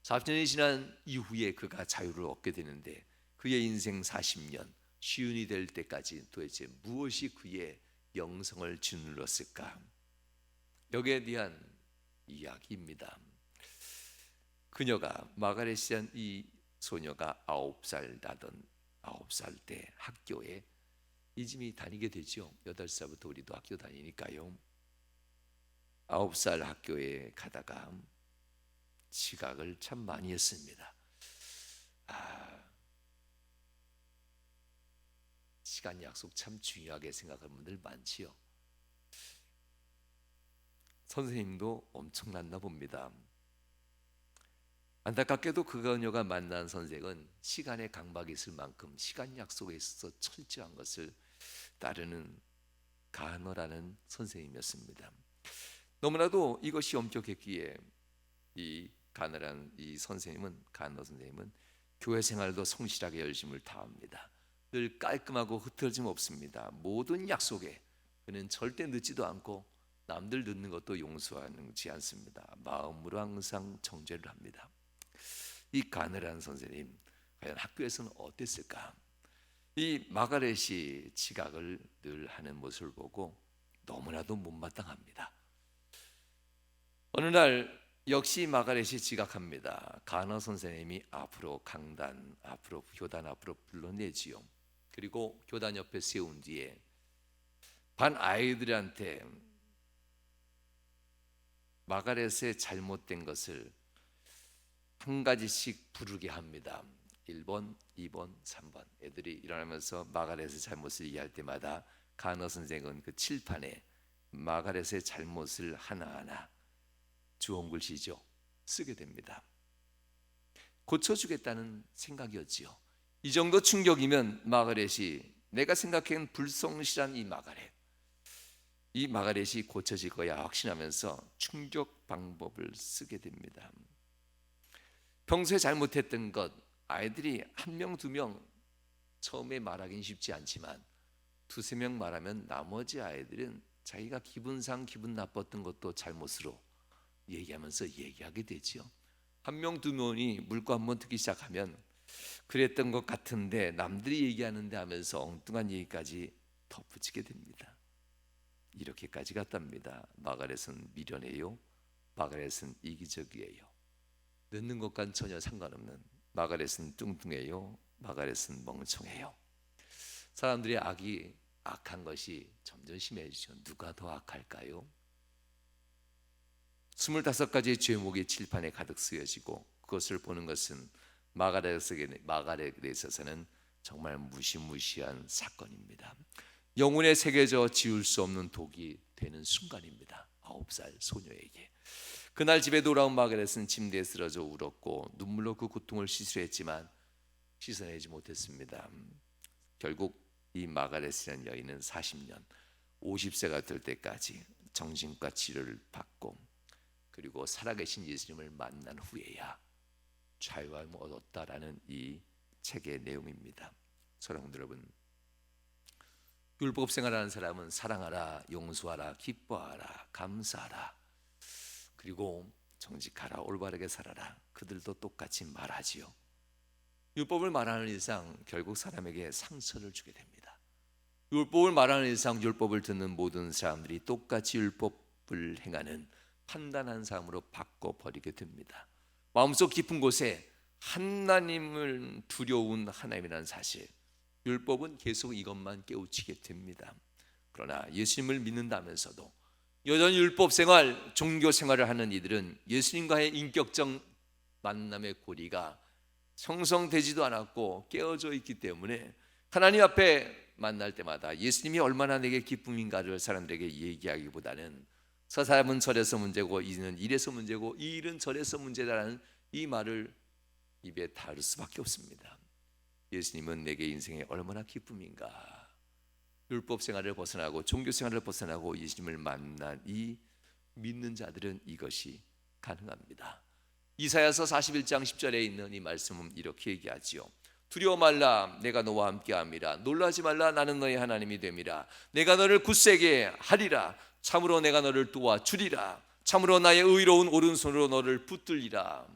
40년이 지난 이후에 그가 자유를 얻게 되는데 그의 인생 40년 시운이 될 때까지 도대체 무엇이 그의 영성을 짓눌렀을까? 여기에 대한 이야기입니다. 그녀가 마가렛이란 이 소녀가 9살 때 학교에 이짐이 다니게 되죠. 8살부터 우리도 학교 다니니까요. 9살 학교에 가다가 지각을 참 많이 했습니다. 시간 약속 참 중요하게 생각하는 분들 많지요. 선생님도 엄청났나 봅니다. 안타깝게도 그녀가 만난 선생은 시간에 강박이 있을 만큼 시간 약속에 있어서 철저한 것을 따르는 간어라는 선생님이었습니다. 너무나도 이것이 엄격했기에 이 간어라는 이 선생님은, 간어 선생님은 교회 생활도 성실하게 열심을 다합니다. 늘 깔끔하고 흐트러짐 없습니다. 모든 약속에 그는 절대 늦지도 않고 남들 늦는 것도 용서하지 않습니다. 마음으로 항상 정죄를 합니다. 이 가느라는 선생님 과연 학교에서는 어땠을까? 이 마가렛이 지각을 늘 하는 모습을 보고 너무나도 못마땅합니다. 어느 날 역시 마가렛이 지각합니다. 간호 선생님이 교단 앞으로 불러내지요. 그리고 교단 옆에 세운 뒤에 반 아이들한테 마가렛의 잘못된 것을 한 가지씩 부르게 합니다. 1번, 2번, 3번. 애들이 일어나면서 마가렛의 잘못을 얘기할 때마다 간호 선생은 그 칠판에 마가렛의 잘못을 하나하나 주홍 글씨죠. 쓰게 됩니다. 고쳐주겠다는 생각이었지요. 이 정도 충격이면 마가렛이, 내가 생각한 불성실한 이 마가렛이 고쳐질 거야 확신하면서 충격 방법을 쓰게 됩니다. 평소에 잘못했던 것, 아이들이 1명, 2명 처음에 말하긴 쉽지 않지만 2-3명 말하면 나머지 아이들은 자기가 기분 나빴던 것도 잘못으로 얘기하게 되지요. 1명, 2명이 물고 한번 듣기 시작하면 그랬던 것 같은데 남들이 얘기하는데 하면서 엉뚱한 얘기까지 덧붙이게 됩니다. 이렇게까지 갔답니다. 마가렛은 미련해요. 마가렛은 이기적이에요. 늦는 것과는 전혀 상관없는, 마가렛은 뚱뚱해요. 마가렛은 멍청해요. 사람들의 악한 것이 점점 심해지죠. 누가 더 악할까요? 25가지의 죄목이 칠판에 가득 쓰여지고 그것을 보는 것은 마가렛에 있어서는 정말 무시무시한 사건입니다. 영혼에 새겨져 지울 수 없는 독이 되는 순간입니다. 9살 소녀에게. 그날 집에 돌아온 마가렛은 침대에 쓰러져 울었고 눈물로 그 고통을 씻으려했지만 씻어내지 못했습니다. 결국 이 마가렛이라는 여인은 40년 50세가 될 때까지 정신과 치료를 받고 그리고 살아계신 예수님을 만난 후에야 자유함을 얻었다라는 이 책의 내용입니다. 사랑하는 여러분, 율법 생활하는 사람은 사랑하라, 용서하라, 기뻐하라, 감사하라, 그리고 정직하라, 올바르게 살아라. 그들도 똑같이 말하지요. 율법을 말하는 이상 결국 사람에게 상처를 주게 됩니다. 율법을 말하는 이상 율법을 듣는 모든 사람들이 똑같이 율법을 행하는 판단한 사람으로 바꿔버리게 됩니다. 마음속 깊은 곳에 하나님을 두려운 하나님이라는 사실, 율법은 계속 이것만 깨우치게 됩니다. 그러나 예수님을 믿는다면서도 여전히 율법 생활, 종교 생활을 하는 이들은 예수님과의 인격적 만남의 고리가 형성되지도 않았고 깨어져 있기 때문에 하나님 앞에 만날 때마다 예수님이 얼마나 내게 기쁨인가를 사람들에게 얘기하기보다는 저 사람은 저래서 문제고 이는 이래서 문제고 이 일은 저래서 문제다라는 이 말을 입에 다룰 수밖에 없습니다. 예수님은 내게 인생에 얼마나 기쁨인가. 율법 생활을 벗어나고 종교 생활을 벗어나고 예수님을 만난 이 믿는 자들은 이것이 가능합니다. 이사야서 41장 10절에 있는 이 말씀은 이렇게 얘기하지요. 두려워 말라, 내가 너와 함께함이라. 놀라지 말라, 나는 너의 하나님이 됨이라. 내가 너를 굳세게 하리라. 참으로 내가 너를 도와주리라. 참으로 나의 의로운 오른손으로 너를 붙들리라.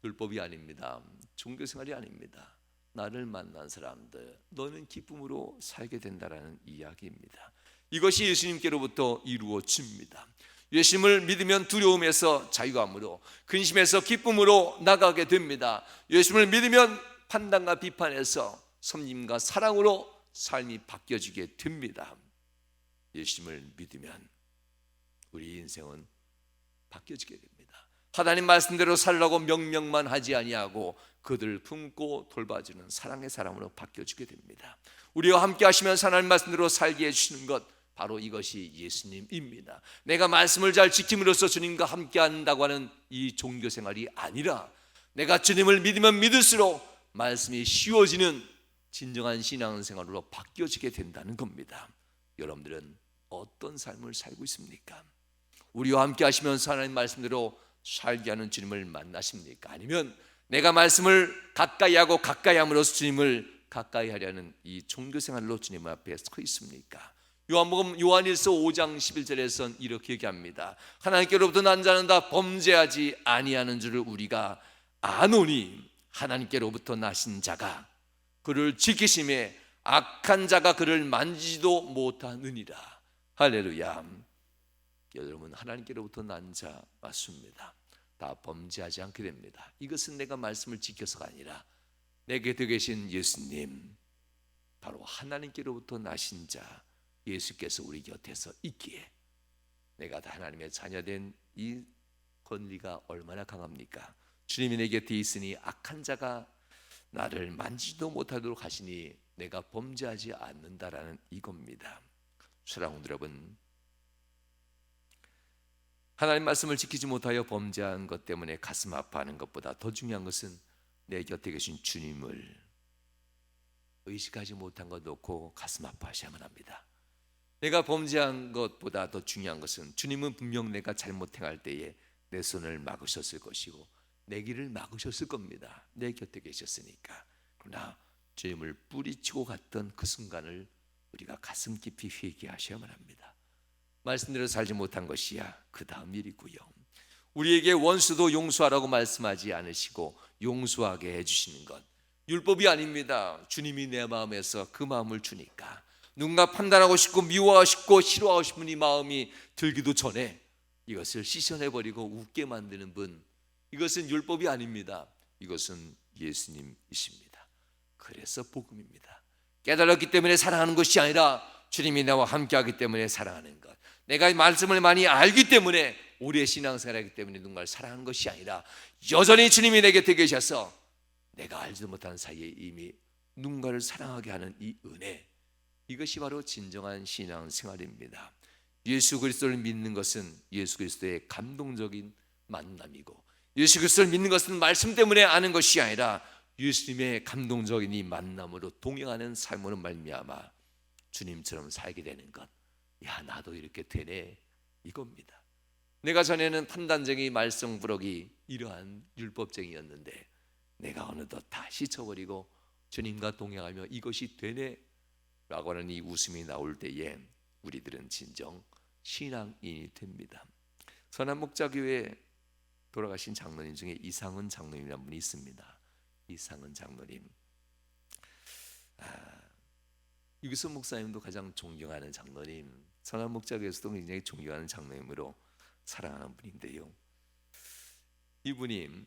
율법이 아닙니다. 종교생활이 아닙니다. 나를 만난 사람들, 너는 기쁨으로 살게 된다라는 이야기입니다. 이것이 예수님께로부터 이루어집니다. 예수님을 믿으면 두려움에서 자유함으로, 근심에서 기쁨으로 나가게 됩니다. 예수님을 믿으면 판단과 비판에서 섬김과 사랑으로 삶이 바뀌어지게 됩니다. 예수님을 믿으면 우리 인생은 바뀌어지게 됩니다. 하나님 말씀대로 살라고 명령만 하지 아니하고 그들을 품고 돌봐주는 사랑의 사람으로 바뀌어지게 됩니다. 우리와 함께 하시면 하나님 말씀대로 살게 해주시는 것, 바로 이것이 예수님입니다. 내가 말씀을 잘 지킴으로써 주님과 함께 한다고 하는 이 종교생활이 아니라 내가 주님을 믿으면 믿을수록 말씀이 쉬워지는 진정한 신앙생활로 바뀌어지게 된다는 겁니다. 여러분들은 어떤 삶을 살고 있습니까? 우리와 함께 하시면서 하나님 말씀대로 살게 하는 주님을 만나십니까? 아니면 내가 말씀을 가까이 하고 가까이 함으로써 주님을 가까이 하려는 이 종교생활로 주님 앞에 서 있습니까? 요한복음 요한일서 5장 11절에선 이렇게 얘기합니다. 하나님께로부터 난 자는 다 범죄하지 아니하는 줄을 우리가 아노니 하나님께로부터 나신 자가 그를 지키심에 악한 자가 그를 만지지도 못하느니라. 할렐루야. 여러분, 하나님께로부터 난 자 맞습니다. 다 범죄하지 않게 됩니다. 이것은 내가 말씀을 지켜서가 아니라 내 곁에 계신 예수님, 바로 하나님께로부터 나신 자 예수께서 우리 곁에서 있기에 내가 다 하나님의 자녀된 이 권리가 얼마나 강합니까? 주님이 내 곁에 있으니 악한 자가 나를 만지도 못하도록 하시니 내가 범죄하지 않는다라는 이겁니다. 사랑하는 여러분, 하나님 말씀을 지키지 못하여 범죄한 것 때문에 가슴 아파하는 것보다 더 중요한 것은 내 곁에 계신 주님을 의식하지 못한 것 놓고 가슴 아파하셔야만 합니다. 내가 범죄한 것보다 더 중요한 것은 주님은 분명 내가 잘못 행할 때에 내 손을 막으셨을 것이고 내 길을 막으셨을 겁니다. 내 곁에 계셨으니까. 그러나 주님을 뿌리치고 갔던 그 순간을 우리가 가슴 깊이 회개하셔야만 합니다. 말씀대로 살지 못한 것이야 그 다음 일이고요. 우리에게 원수도 용서하라고 말씀하지 않으시고 용서하게 해주시는 것, 율법이 아닙니다. 주님이 내 마음에서 그 마음을 주니까 누군가 판단하고 싶고 미워하고 싶고 싫어하고 싶은 이 마음이 들기도 전에 이것을 씻어내버리고 웃게 만드는 분, 이것은 율법이 아닙니다. 이것은 예수님이십니다. 그래서 복음입니다. 깨달았기 때문에 사랑하는 것이 아니라 주님이 나와 함께하기 때문에 사랑하는 것, 내가 말씀을 많이 알기 때문에 오래 신앙생활하기 때문에 누군가를 사랑하는 것이 아니라 여전히 주님이 내 곁에 계셔서 내가 알지도 못한 사이에 이미 누군가를 사랑하게 하는 이 은혜, 이것이 바로 진정한 신앙생활입니다. 예수 그리스도를 믿는 것은 예수 그리스도의 감동적인 만남이고, 예수 그리스도를 믿는 것은 말씀 때문에 아는 것이 아니라 예수님의 감동적인 이 만남으로 동행하는 삶으로 말미암아 주님처럼 살게 되는 것, 야 나도 이렇게 되네, 이겁니다. 내가 전에는 판단쟁이 말썽부러기 이러한 율법쟁이였는데 내가 어느덧 다 씻어버리고 주님과 동행하며 이것이 되네 라고 하는 이 웃음이 나올 때에 우리들은 진정 신앙인이 됩니다. 선한목자교회 돌아가신 장로님 중에 이상은 장로님이라는 분이 있습니다. 이상은 장로님, 유기선 목사님도 가장 존경하는 장로님, 선한목자교회에서도 굉장히 존경하는 장로님으로 사랑하는 분인데요, 이분이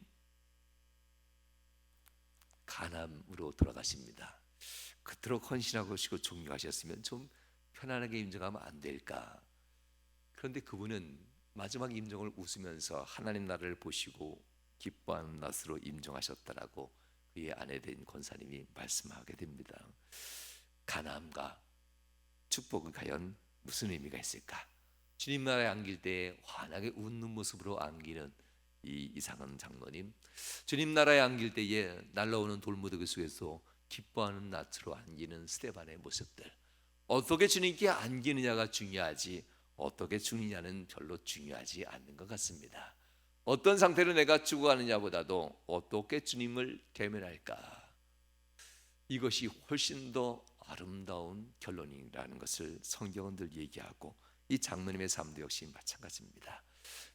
간암으로 돌아가십니다. 그토록 헌신하고 싶고 존경하셨으면 좀 편안하게 임종하면 안 될까, 그런데 그분은 마지막 임종을 웃으면서 하나님 나라를 보시고 기뻐하는 낯으로 임종하셨다라고 그의 아내된 권사님이 말씀하게 됩니다. 가나안과 축복은 과연 무슨 의미가 있을까? 주님 나라에 안길 때 환하게 웃는 모습으로 안기는 이 이상한 장로님, 주님 나라에 안길 때에 날라오는 돌무더기 속에서 기뻐하는 낯으로 안기는 스데반의 모습들, 어떻게 주님께 안기느냐가 중요하지 어떻게 죽느냐는 별로 중요하지 않는 것 같습니다. 어떤 상태로 내가 죽어가느냐보다도 어떻게 주님을 대면할까, 이것이 훨씬 더 아름다운 결론이라는 것을 성경은 늘 얘기하고, 이 장로님의 삶도 역시 마찬가지입니다.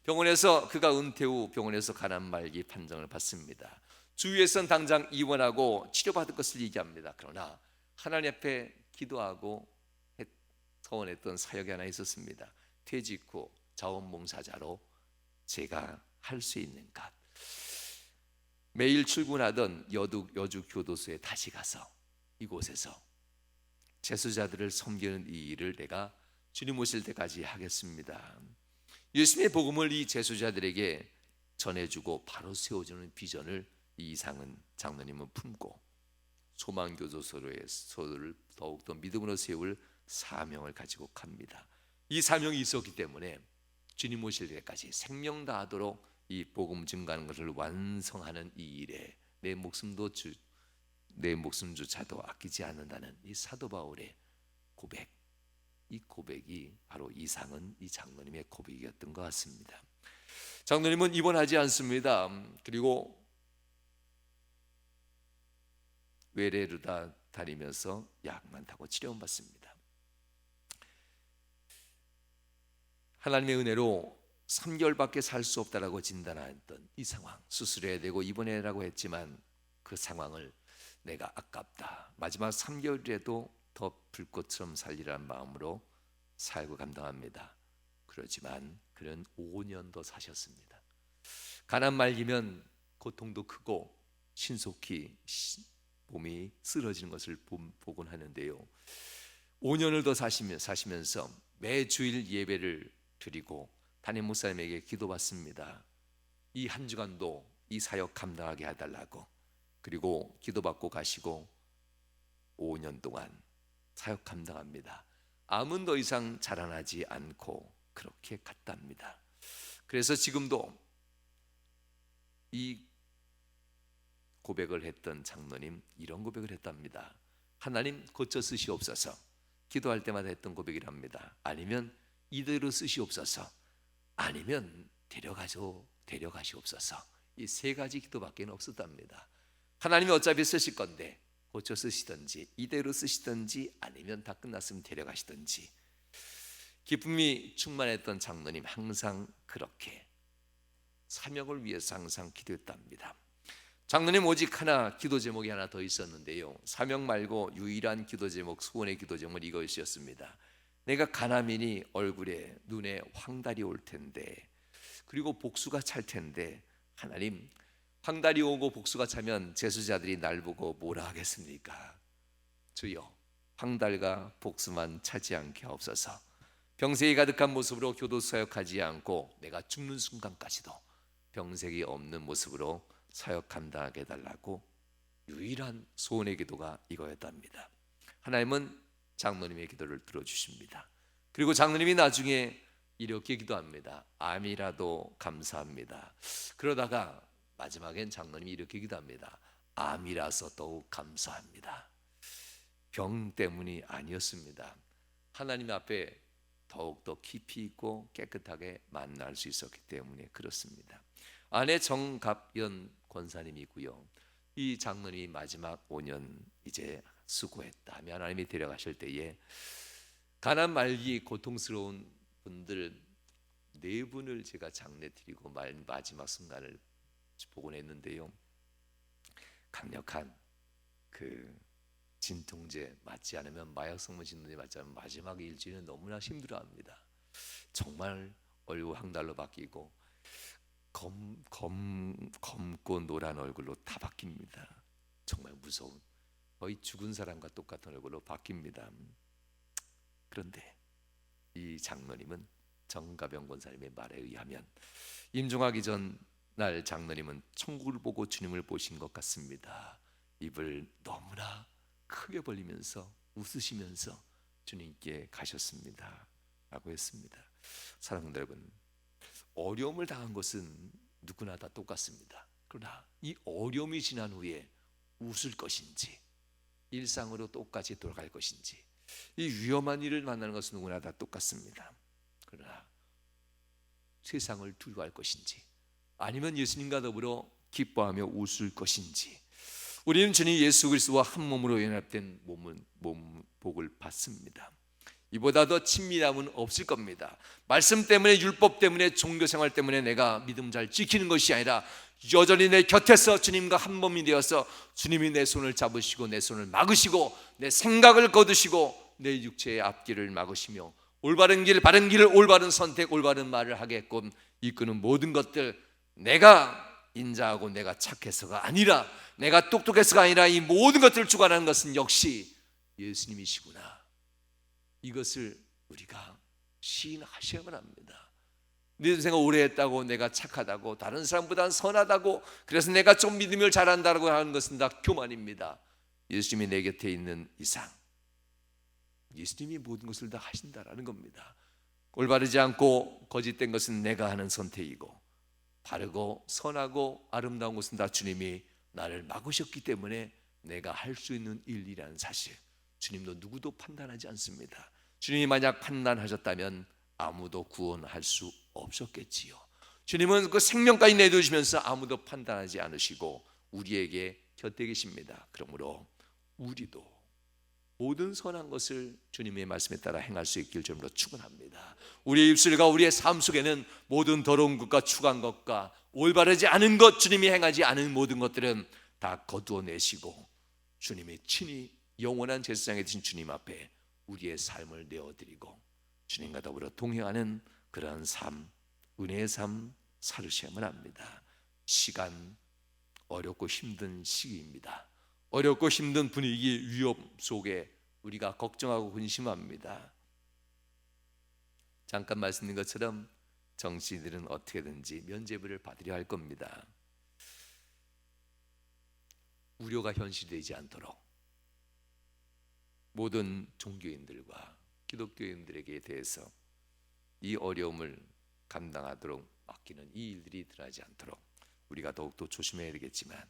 병원에서 그가 은퇴 후 병원에서 가난 말기 판정을 받습니다. 주위에선 당장 입원하고 치료받을 것을 얘기합니다. 그러나 하나님 앞에 기도하고 서원했던 사역이 하나 있었습니다. 퇴직 후 자원봉사자로 제가 할 수 있는 것, 매일 출근하던 여주 교도소에 다시 가서 이곳에서 재수자들을 섬기는 이 일을 내가 주님 오실 때까지 하겠습니다. 예수님의 복음을 이 재수자들에게 전해주고 바로 세워주는 비전을 이 이상은 장로님은 품고 소망교도소를 더욱더 믿음으로 세울 사명을 가지고 갑니다. 이 사명이 있었기 때문에 주님 오실 때까지 생명 다하도록 이 복음 증가하는 것을 완성하는 이 일에 내 목숨조차도 아끼지 않는다는 이 사도 바울의 고백, 이 고백이 바로 이상은 이 장로님의 고백이었던 것 같습니다. 장로님은 입원하지 않습니다. 그리고 외래로 다니면서 약만 타고 치료만 받습니다. 하나님의 은혜로 3개월밖에 살 수 없다라고 진단했던 이 상황, 수술해야 되고 입원해라고 했지만 그 상황을 내가 아깝다, 마지막 3개월이라도 더 불꽃처럼 살리라는 마음으로 살고 감당합니다. 그렇지만 그는 5년 더 사셨습니다. 가난 말기면 고통도 크고 신속히 몸이 쓰러지는 것을 보곤 하는데요, 5년을 더 사시면서 매주일 예배를 드리고 담임 목사님에게 기도받습니다. 이 한 주간도 이 사역 감당하게 해달라고. 그리고 기도받고 가시고 5년 동안 사역 감당합니다. 암은 더 이상 자라나지 않고 그렇게 갔답니다. 그래서 지금도 이 고백을 했던 장로님 이런 고백을 했답니다. 하나님 고쳐 쓰시옵소서. 기도할 때마다 했던 고백이랍니다. 아니면 이대로 쓰시옵소서, 아니면 데려가시옵소서. 이 세 가지 기도밖에 없었답니다. 하나님이 어차피 쓰실 건데 고쳐 쓰시든지 이대로 쓰시든지 아니면 다 끝났으면 데려가시든지. 기쁨이 충만했던 장로님 항상 그렇게 사명을 위해서 항상 기도했답니다. 장로님 오직 하나 기도 제목이 하나 더 있었는데요, 사명 말고 유일한 기도 제목, 소원의 기도 제목은 이것이었습니다. 내가 가나미니 얼굴에 눈에 황달이 올 텐데, 그리고 복수가 찰 텐데, 하나님 황달이 오고 복수가 차면 재수자들이 날 보고 뭐라 하겠습니까? 주여 황달과 복수만 차지 않게 하옵소서. 병색이 가득한 모습으로 교도 사역하지 않고 내가 죽는 순간까지도 병색이 없는 모습으로 사역 감당하게 해달라고 유일한 소원의 기도가 이거였답니다. 하나님은 장로님의 기도를 들어주십니다. 그리고 장로님이 나중에 이렇게 기도합니다. 암이라도 감사합니다. 그러다가 마지막엔 장로님이 이렇게 기도합니다. 암이라서 더욱 감사합니다. 병 때문이 아니었습니다. 하나님 앞에 더욱더 깊이 있고 깨끗하게 만날 수 있었기 때문에 그렇습니다. 아내 정갑연 권사님이고요, 이 장로님이 마지막 5년 이제 수고했다. 하나님이 데려가실 때에 가난 말기 고통스러운 분들 4분을 제가 장례 드리고 마지막 순간을 보곤 했는데요, 강력한 그 진통제 맞지 않으면, 마약성분 진통제 맞지 않으면 마지막 일주일은 너무나 힘들어합니다. 정말 얼굴 황달로 바뀌고 검고 노란 얼굴로 다 바뀝니다. 정말 무서운, 거의 죽은 사람과 똑같은 얼굴로 바뀝니다. 그런데 이 장로님은 정가병 권사님의 말에 의하면 임종하기 전 날 장로님은 천국을 보고 주님을 보신 것 같습니다. 입을 너무나 크게 벌리면서 웃으시면서 주님께 가셨습니다 라고 했습니다. 사랑하는 여러분, 어려움을 당한 것은 누구나 다 똑같습니다. 그러나 이 어려움이 지난 후에 웃을 것인지 일상으로 똑같이 돌아갈 것인지, 이 위험한 일을 만나는 것은 누구나 다 똑같습니다. 그러나 세상을 두려워할 것인지 아니면 예수님과 더불어 기뻐하며 웃을 것인지, 우리는 주님 예수 그리스도와 한 몸으로 연합된 복을 받습니다. 이보다 더 친밀함은 없을 겁니다. 말씀 때문에, 율법 때문에, 종교생활 때문에 내가 믿음 잘 지키는 것이 아니라 여전히 내 곁에서 주님과 한 몸이 되어서 주님이 내 손을 잡으시고 내 손을 막으시고 내 생각을 거두시고 내 육체의 앞길을 막으시며 올바른 길, 바른 길을, 올바른 선택, 올바른 말을 하게끔 이끄는 모든 것들, 내가 인자하고 내가 착해서가 아니라, 내가 똑똑해서가 아니라 이 모든 것들을 주관하는 것은 역시 예수님이시구나, 이것을 우리가 시인하셔야만 합니다. 내 인생을 오래 했다고 내가 착하다고, 다른 사람보다 선하다고, 그래서 내가 좀 믿음을 잘한다고 하는 것은 다 교만입니다. 예수님이 내 곁에 있는 이상 예수님이 모든 것을 다 하신다라는 겁니다. 올바르지 않고 거짓된 것은 내가 하는 선택이고, 바르고 선하고 아름다운 것은 다 주님이 나를 막으셨기 때문에 내가 할 수 있는 일이라는 사실, 주님도 누구도 판단하지 않습니다. 주님이 만약 판단하셨다면 아무도 구원할 수 없었겠지요. 주님은 그 생명까지 내두시면서 아무도 판단하지 않으시고 우리에게 곁에 계십니다. 그러므로 우리도 모든 선한 것을 주님의 말씀에 따라 행할 수 있길 주님으로 축원합니다. 우리의 입술과 우리의 삶 속에는 모든 더러운 것과 추한 것과 올바르지 않은 것, 주님이 행하지 않은 모든 것들은 다 거두어내시고 주님의 친히 영원한 제사장에 드신 주님 앞에 우리의 삶을 내어드리고 주님과 더불어 동행하는 그러한 삶, 은혜의 삶 살으셔야만 합니다. 시간, 어렵고 힘든 시기입니다. 어렵고 힘든 분위기, 위협 속에 우리가 걱정하고 근심합니다. 잠깐 말씀드린 것처럼 정치인들은 어떻게든지 면죄부를 받으려 할 겁니다. 우려가 현실되지 않도록 모든 종교인들과 기독교인들에게 대해서 이 어려움을 감당하도록 맡기는 이 일들이 드러나지 않도록 우리가 더욱더 조심해야 되겠지만,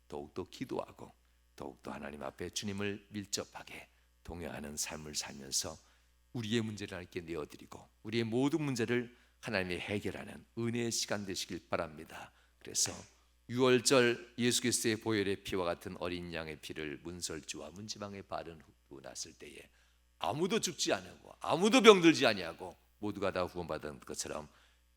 더욱더 기도하고 더욱더 하나님 앞에 주님을 밀접하게 동행하는 삶을 살면서 우리의 문제를 하나님께 내어드리고 우리의 모든 문제를 하나님이 해결하는 은혜의 시간 되시길 바랍니다. 그래서 6월절 예수 그리스도의 보혈의 피와 같은 어린 양의 피를 문설주와 문지방에 바른 후 났을 때에 아무도 죽지 않고 아무도 병들지 아니하고 모두가 다 구원받은 것처럼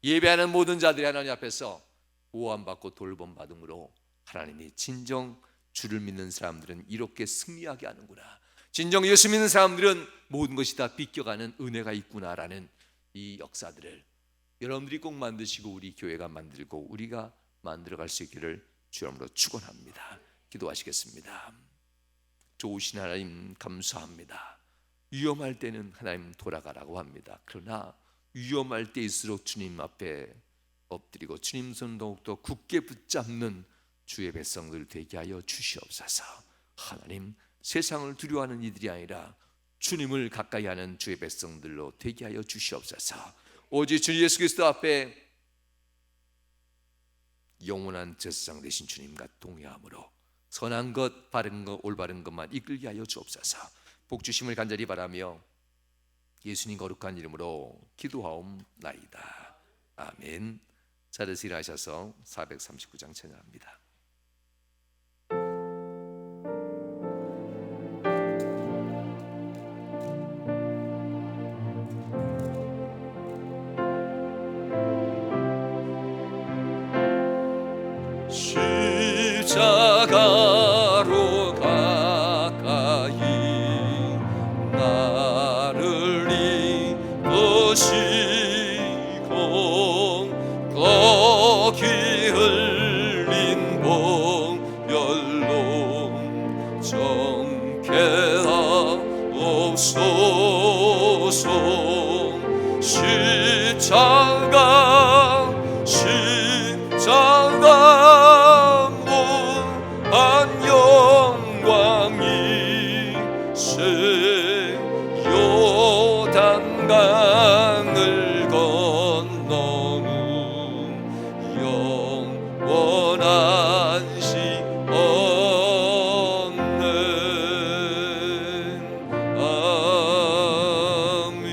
예배하는 모든 자들이 하나님 앞에서 보호받고 돌봄받음으로 하나님이 진정 주를 믿는 사람들은 이렇게 승리하게 하는구나, 진정 예수 믿는 사람들은 모든 것이 다 비껴가는 은혜가 있구나라는 이 역사들을 여러분들이 꼭 만드시고 우리 교회가 만들고 우리가 만들어갈 수 있기를 주님으로 축원합니다. 기도하시겠습니다. 좋으신 하나님 감사합니다. 위험할 때는 하나님 돌아가라고 합니다. 그러나 위험할 때일수록 주님 앞에 엎드리고 주님 손 더욱더 굳게 붙잡는 주의 백성들 되게 하여 주시옵소서. 하나님, 세상을 두려워하는 이들이 아니라 주님을 가까이 하는 주의 백성들로 되게 하여 주시옵소서. 오직 주 예수 그리스도 앞에 영원한 제사장 되신 주님과 동행함으로 선한 것, 바른 것, 올바른 것만 이끌게 하여 주옵소서. 복 주심을 간절히 바라며 예수님 거룩한 이름으로 기도하옵나이다. 아멘. 자리에서 일어나셔서 439장 찬양합니다. 십자가로 가까이 나를 이끄시고 거기 흘린 보혈로 정케 하옵소서. 십자가로 십자가 무한 영광이 새 요단강을 건너는 영원한 시 없는 아멘.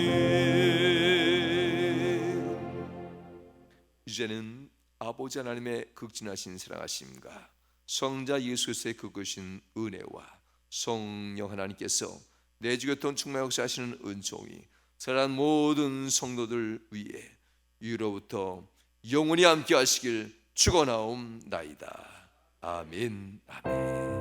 이제는 아버지 하나님의 극진하신 사랑하심과 성자 예수 그리스도의 그 크신 은혜와 성령 하나님께서 내 주 교통 충만 역사하시는 은총이 사랑하는 모든 성도들 위에 이로부터 영원히 함께 하시길 축원하옵나이다. 아멘. 아멘.